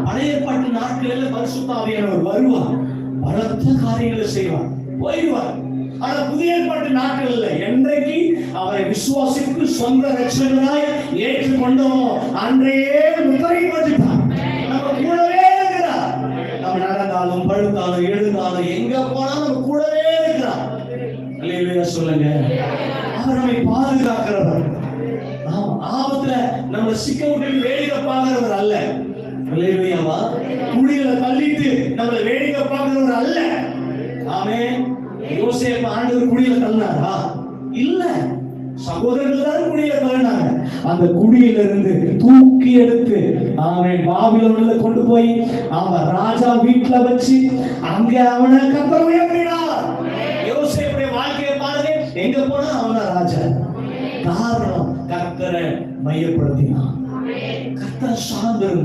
பழைய ஏற்பாட்டு நாட்களில் பரிசுத்த ஆவியானவர் வருவார், பலத்த காரியங்களை செய்வார், போயிடுவார். ஆனா புதிய ஏற்பாட்டு நாட்கள்ல என்றைக்கு அவரை விசுவாசித்து சொந்த ரட்சகராய் ஏற்றுக்கொண்டோம் அன்றையே முத்திரை பதித்தார். நம்ம கூடவே இருக்கிறார். நம்ம நடந்தாலும் படுத்தாலும் எழுந்தாலும் எங்க போனாலும் நம்ம கூடவே இருக்கிறார். அல்லேலூயா சொல்லுங்க. அவர் நம்மை பாதுகாக்கிறவர். ஆபத்துல நம்ம சிக்க விட்டு வேடிக்கை பார்க்கிறவர் அல்ல. அல்லேலூயாவா. குழியில தள்ளிட்டு நம்மளை வேடிக்கை பார்க்கிறவர் அல்ல. ஆமென். யோசேப்பு ஆண்டவர் குழியில தள்ளினாரா? இல்ல, சகோதரர்கள் தான் குழியில தள்ளினாங்க. அந்த குழியில இருந்து தூக்கி எடுத்து அவன் பாபிலோன்ல கொண்டு போய் அவன் ராஜா வீட்டுல வச்சு அங்க அவனை கர்த்தர் உயர்த்தினார். யோசேப்புடைய வாழ்க்கையை பாருங்க, எங்க போனா அவன் ராஜா. காரணம் கர்த்தரை மையப்படுத்தினான், கர்த்தர் சார்ந்திருந்தான்.